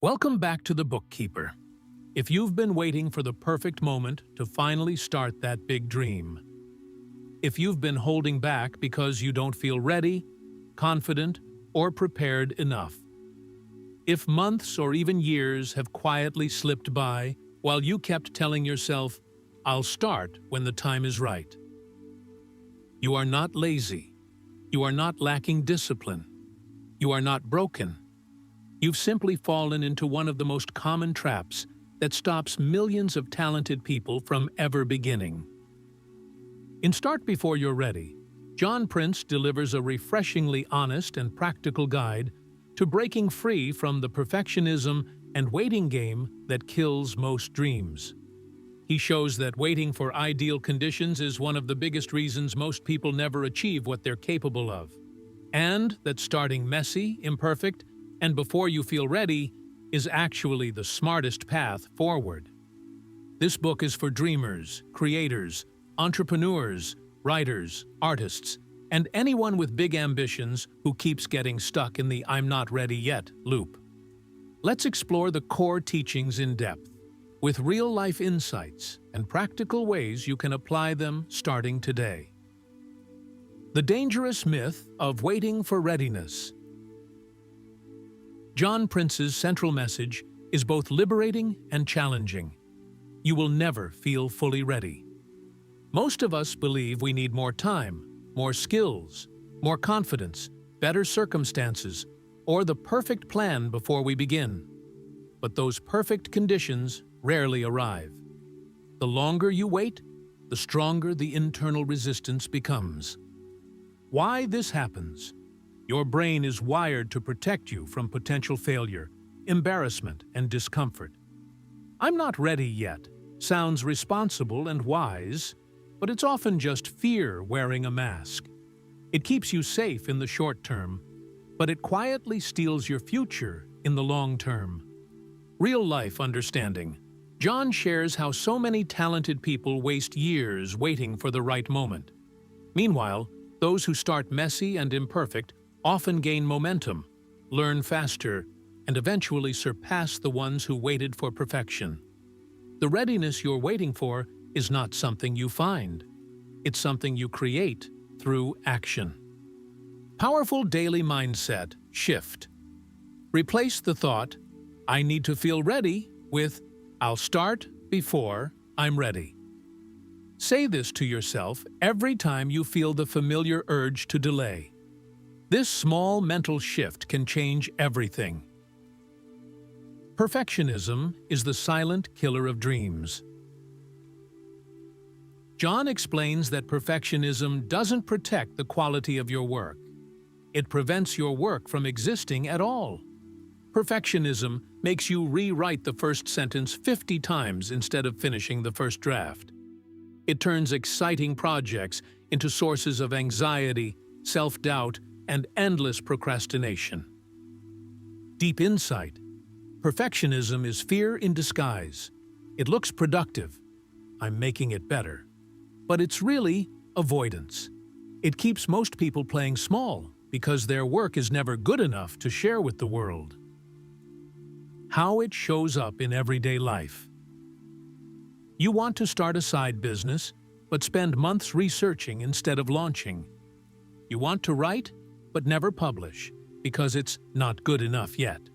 Welcome back to the Bookkeeper. If you've been waiting for the perfect moment to finally start that big dream, if you've been holding back because you don't feel ready, confident, or prepared enough, if months or even years have quietly slipped by while you kept telling yourself, "I'll start when the time is right," you are not lazy. You are not lacking discipline. You are not broken. You've simply fallen into one of the most common traps that stops millions of talented people from ever beginning. In Start Before You're Ready, Jon Prince delivers a refreshingly honest and practical guide to breaking free from the perfectionism and waiting game that kills most dreams. He shows that waiting for ideal conditions is one of the biggest reasons most people never achieve what they're capable of, and that starting messy, imperfect, and before you feel ready is actually the smartest path forward. This book is for dreamers, creators, entrepreneurs, writers, artists, and anyone with big ambitions who keeps getting stuck in the "I'm not ready yet" loop. Let's explore the core teachings in depth, with real-life insights and practical ways you can apply them starting today. The Dangerous Myth of Waiting for Readiness. Jon Prince's central message is both liberating and challenging. You will never feel fully ready. Most of us believe we need more time, more skills, more confidence, better circumstances, or the perfect plan before we begin. But those perfect conditions rarely arrive. The longer you wait, the stronger the internal resistance becomes. Why this happens? Your brain is wired to protect you from potential failure, embarrassment, and discomfort. "I'm not ready yet" sounds responsible and wise, but it's often just fear wearing a mask. It keeps you safe in the short term, but it quietly steals your future in the long term. Real-life understanding. Jon shares how so many talented people waste years waiting for the right moment. Meanwhile, those who start messy and imperfect often gain momentum, learn faster, and eventually surpass the ones who waited for perfection. The readiness you're waiting for is not something you find. It's something you create through action. Powerful daily mindset shift. Replace the thought, "I need to feel ready," with, "I'll start before I'm ready." Say this to yourself every time you feel the familiar urge to delay. This small mental shift can change everything. Perfectionism is the silent killer of dreams. Jon explains that perfectionism doesn't protect the quality of your work. It prevents your work from existing at all. Perfectionism makes you rewrite the first sentence 50 times instead of finishing the first draft. It turns exciting projects into sources of anxiety, self-doubt, and endless procrastination. Deep insight. Perfectionism is fear in disguise. It looks productive. "I'm making it better." But it's really avoidance. It keeps most people playing small because their work is never good enough to share with the world. How it shows up in everyday life. You want to start a side business, but spend months researching instead of launching. You want to write, but never publish because it's not good enough yet.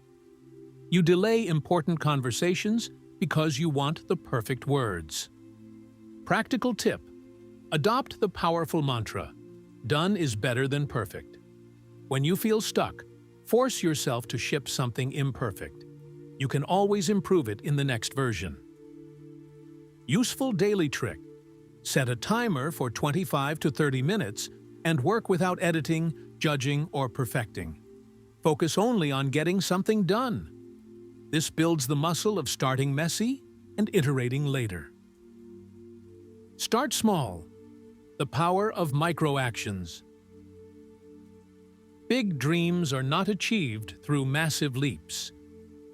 You delay important conversations because you want the perfect words. Practical tip. Adopt the powerful mantra, "Done is better than perfect." When you feel stuck, force yourself to ship something imperfect. You can always improve it in the next version. Useful daily trick. Set a timer for 25 to 30 minutes and work without editing, judging, or perfecting. Focus only on getting something done. This builds the muscle of starting messy and iterating later. Start small. The power of micro-actions. Big dreams are not achieved through massive leaps.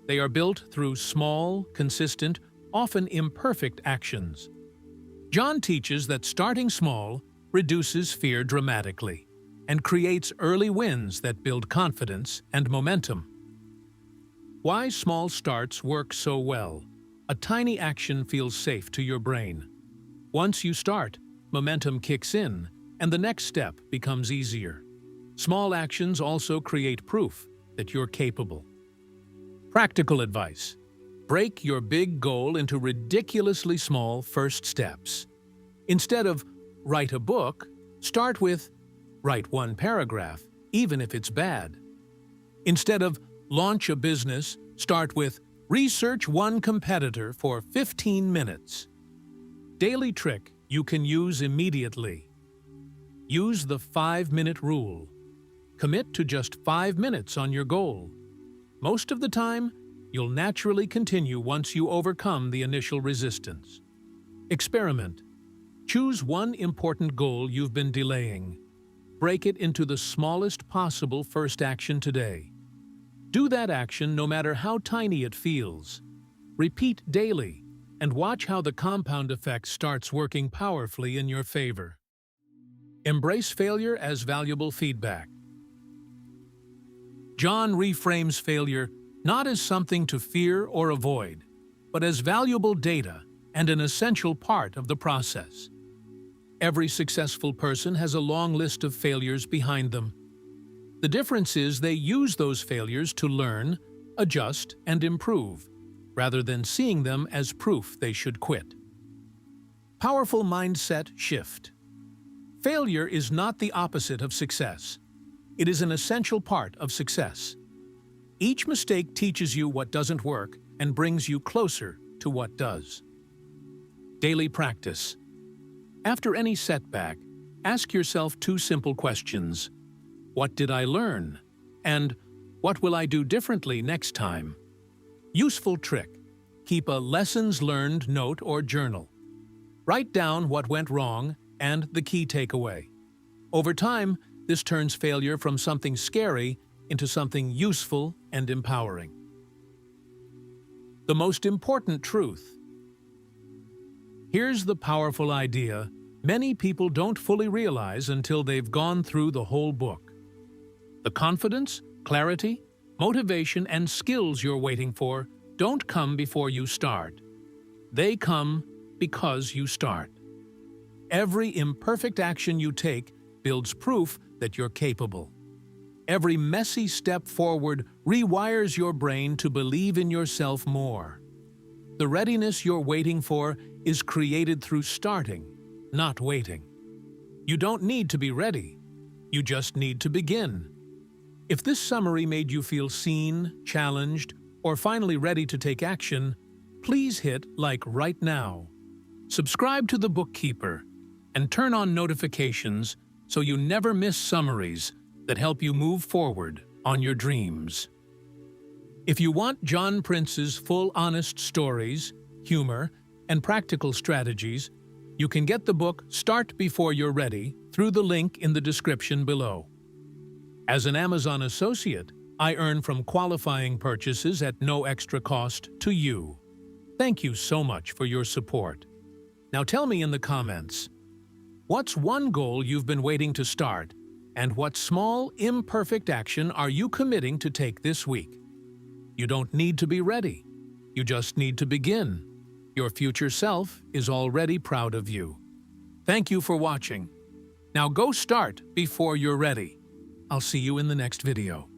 They are built through small, consistent, often imperfect actions. Jon teaches that starting small reduces fear dramatically and creates early wins that build confidence and momentum. Why small starts work so well. A tiny action feels safe to your brain. Once you start, momentum kicks in, and the next step becomes easier. Small actions also create proof that you're capable. Practical advice. Break your big goal into ridiculously small first steps. Instead of write a book, start with write one paragraph, even if it's bad. Instead of launch a business, start with research one competitor for 15 minutes. Daily trick you can use immediately. Use the 5-minute rule. Commit to just 5 minutes on your goal. Most of the time, you'll naturally continue once you overcome the initial resistance. Experiment. Choose one important goal you've been delaying. Break it into the smallest possible first action today. Do that action no matter how tiny it feels. Repeat daily, and watch how the compound effect starts working powerfully in your favor. Embrace failure as valuable feedback. Jon reframes failure not as something to fear or avoid, but as valuable data and an essential part of the process. Every successful person has a long list of failures behind them. The difference is they use those failures to learn, adjust, and improve, rather than seeing them as proof they should quit. Powerful mindset shift. Failure is not the opposite of success. It is an essential part of success. Each mistake teaches you what doesn't work and brings you closer to what does. Daily practice. After any setback, ask yourself 2 simple questions. What did I learn? And what will I do differently next time? Useful trick. Keep a lessons learned note or journal. Write down what went wrong and the key takeaway. Over time, this turns failure from something scary into something useful and empowering. The most important truth. Here's the powerful idea many people don't fully realize until they've gone through the whole book. The confidence, clarity, motivation, and skills you're waiting for don't come before you start. They come because you start. Every imperfect action you take builds proof that you're capable. Every messy step forward rewires your brain to believe in yourself more. The readiness you're waiting for is created through starting, not waiting. You don't need to be ready. You just need to begin. If this summary made you feel seen, challenged, or finally ready to take action, please hit like right now. Subscribe to the Bookkeeper and turn on notifications so you never miss summaries that help you move forward on your dreams. If you want Jon Prince's full honest stories, humor, and practical strategies, you can get the book Start Before You're Ready through the link in the description below. As an Amazon associate, I earn from qualifying purchases at no extra cost to you. Thank you so much for your support. Now tell me in the comments, what's one goal you've been waiting to start, and what small, imperfect action are you committing to take this week? You don't need to be ready. You just need to begin. Your future self is already proud of you. Thank you for watching. Now go start before you're ready. I'll see you in the next video.